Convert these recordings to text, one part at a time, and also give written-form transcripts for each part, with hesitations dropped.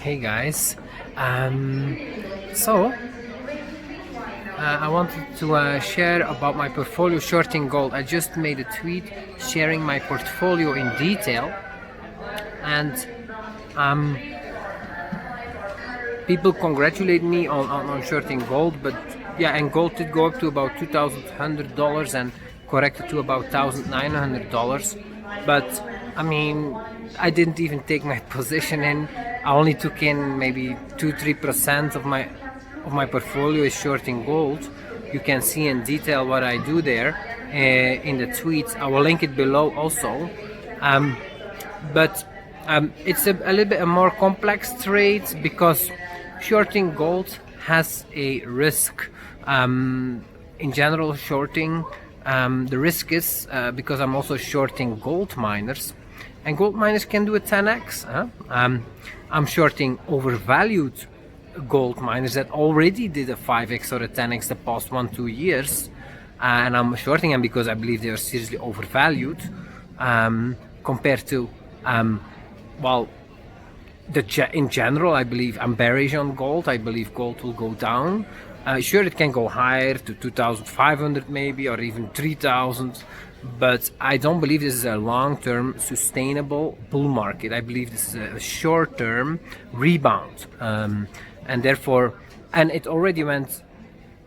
Hey guys, so I wanted to share about my portfolio shorting gold. I just made a tweet sharing my portfolio in detail, and um, people congratulate me on shorting gold, but yeah, and gold did go up to about $2,100 and corrected to about $1,900, but I mean, I didn't even take my position in. I only took in maybe 2-3% of my portfolio is shorting gold. You can see in detail what I do there in the tweets. I will link it below also. But it's a little bit a more complex trade because shorting gold has a risk. In general, shorting, the risk is because I'm also shorting gold miners, and gold miners can do a 10x. I'm shorting overvalued gold miners that already did a 5x or a 10x the past 1-2 years, and I'm shorting them because I believe they are seriously overvalued compared to well, in general, I believe I'm bearish on gold. I believe gold will go down. Sure, it can go higher to 2,500 maybe, or even 3,000, but I don't believe this is a long-term sustainable bull market. I believe this is a short-term rebound, and therefore, and it already went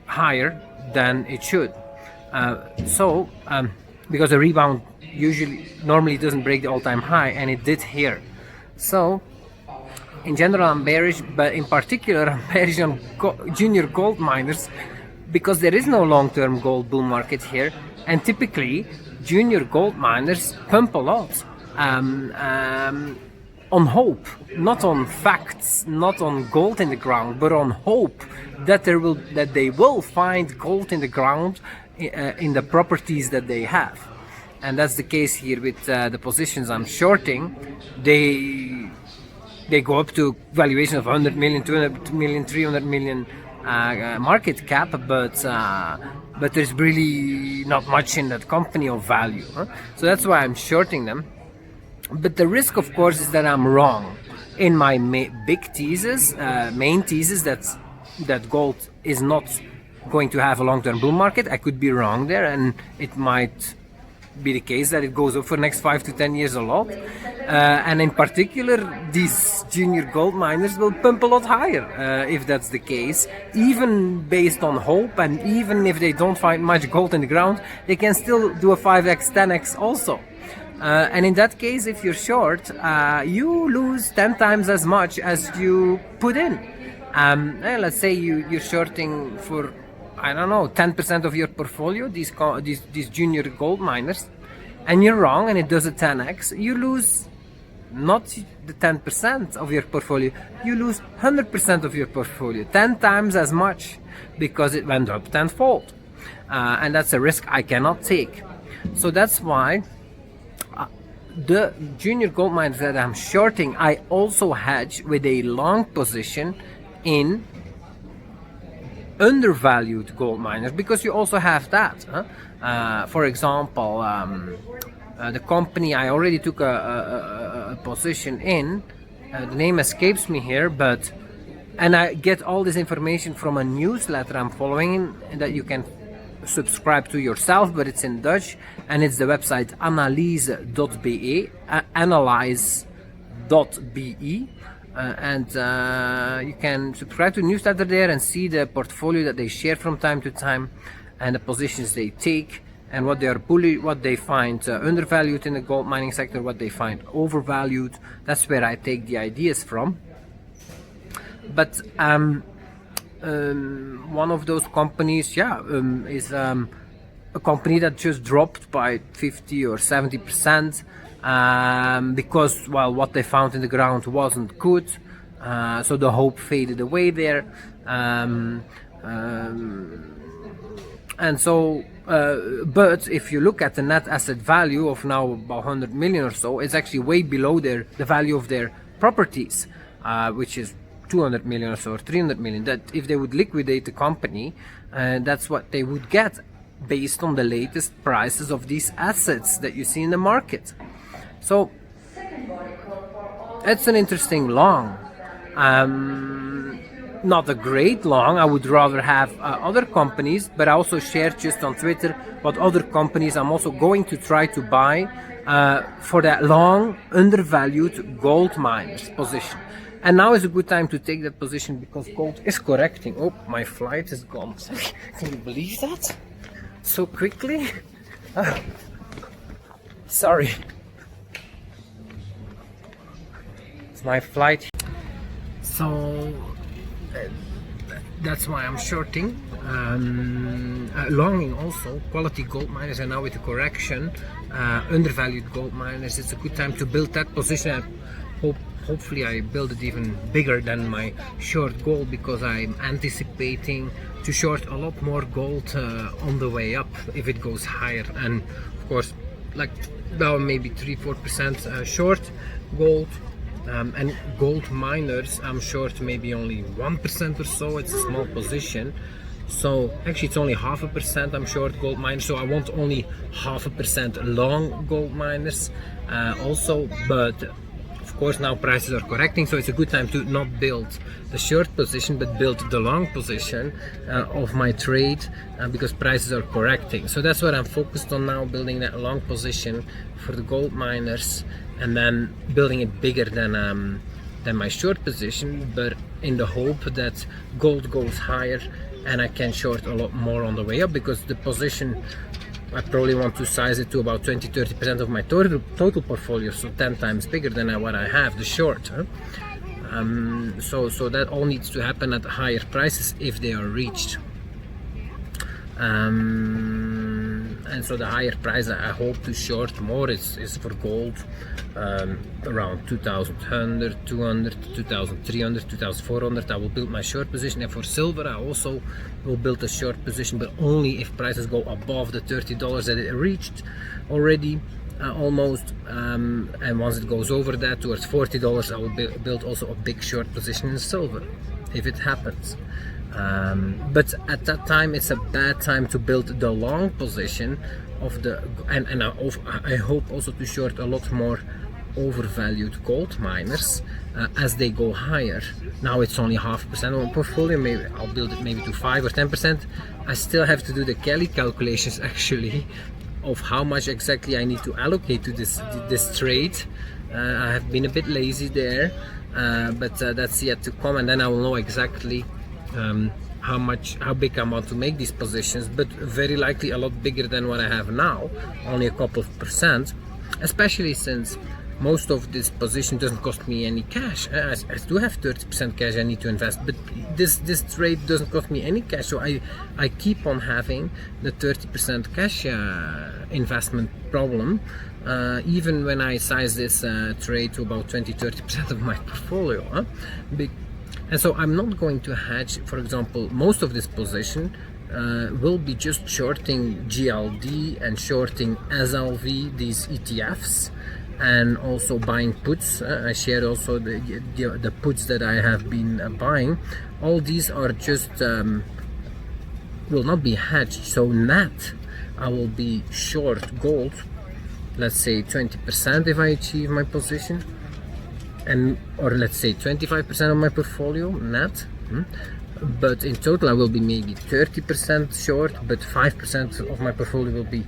higher than it should. Because a rebound normally doesn't break the all-time high, and it did here. So in general, I'm bearish, but in particular, I'm bearish on junior gold miners because there is no long-term gold bull market here, and typically junior gold miners pump a lot on hope, not on facts, not on gold in the ground, but on hope that they will find gold in the ground in the properties that they have. And that's the case here with the positions I'm shorting. They go up to valuation of 100 million, 200 million, 300 million market cap, but there's really not much in that company of value. So that's why I'm shorting them. But the risk, of course, is that I'm wrong in my big thesis, main thesis that gold is not going to have a long-term bull market. I could be wrong there, and it might be the case that it goes up for the next 5 to 10 years a lot, and in particular these junior gold miners will pump a lot higher if that's the case, even based on hope, and even if they don't find much gold in the ground, they can still do a 5x 10x also, and in that case, if you're short, you lose 10 times as much as you put in. Let's say you're shorting for, I don't know, 10% of your portfolio, these junior gold miners, and you're wrong and it does a 10x, you lose not the 10% of your portfolio, you lose 100% of your portfolio, 10 times as much, because it went up tenfold. And that's a risk I cannot take. So that's why the junior gold miners that I'm shorting, I also hedge with a long position in undervalued gold miners, because you also have that. For example, the company I already took a position in, the name escapes me here, and I get all this information from a newsletter I'm following that you can subscribe to yourself, but it's in Dutch, and it's the website analyse.be, analyze.be. And you can subscribe to the newsletter there and see the portfolio that they share from time to time, and the positions they take, and what they are what they find undervalued in the gold mining sector, what they find overvalued. That's where I take the ideas from. But one of those companies, is a company that just dropped by 50 or 70%. Because, well, what they found in the ground wasn't good, so the hope faded away there, and so but if you look at the net asset value of now about 100 million or so, it's actually way below the value of their properties, which is 200 million or so, or 300 million. That if they would liquidate the company, that's what they would get based on the latest prices of these assets that you see in the market. So it's an interesting long. Not a great long. I would rather have other companies, but I also shared just on Twitter what other companies I'm also going to try to buy for that long undervalued gold miners position. And now is a good time to take that position because gold is correcting. Oh, my flight is gone. Can you believe that? So quickly? Sorry. It's my flight. So that's why I'm shorting. Longing also quality gold miners, and now with the correction, undervalued gold miners, it's a good time to build that position. Hopefully I build it even bigger than my short gold, because I'm anticipating to short a lot more gold on the way up if it goes higher. And of course, like now maybe 3-4% short gold. And gold miners, I'm short maybe only 1% or so. It's a small position, so actually it's only 0.5% I'm short gold miners. So I want only 0.5% long gold miners also. But of course now prices are correcting, so it's a good time to not build the short position but build the long position of my trade because prices are correcting. So that's what I'm focused on now, building that long position for the gold miners, and then building it bigger than my short position, but in the hope that gold goes higher and I can short a lot more on the way up, because the position I probably want to size it to about 20-30% of my total portfolio, so 10 times bigger than what I have, the short. So that all needs to happen at higher prices if they are reached. And so the higher price I hope to short more is for gold, around 2100, 200, 2300, 2400. I will build my short position, and for silver I also will build a short position, but only if prices go above the $30 that it reached already almost, and once it goes over that towards $40, I will build also a big short position in silver if it happens. But at that time it's a bad time to build the long position of the, and I hope also to short a lot more overvalued gold miners as they go higher. Now it's only 0.5% of my portfolio. Maybe I'll build it maybe to 5 or 10%. I still have to do the Kelly calculations actually of how much exactly I need to allocate to this trade. I have been a bit lazy there, but that's yet to come, and then I will know exactly how big I want to make these positions, but very likely a lot bigger than what I have now, only a couple of percent, especially since most of this position doesn't cost me any cash. I do have 30% cash I need to invest, but this trade doesn't cost me any cash, so I keep on having the 30% cash investment problem, even when I size this trade to about 20-30% of my portfolio. And so I'm not going to hedge, for example, most of this position will be just shorting GLD and shorting SLV, these ETFs, and also buying puts. I shared also the puts that I have been buying. All these are just will not be hedged, so net I will be short gold, let's say 20% if I achieve my position, or let's say 25% of my portfolio net, but in total I will be maybe 30% short, but 5% of my portfolio will be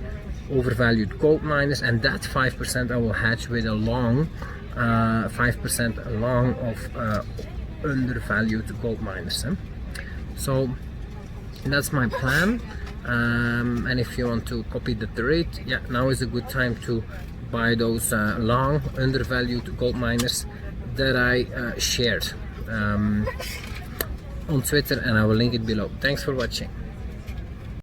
overvalued gold miners, and that 5% I will hedge with a long 5% long of undervalued gold miners. So that's my plan, and if you want to copy the trade, yeah, now is a good time to buy those long undervalued gold miners that I shared on Twitter, and I will link it below. Thanks for watching.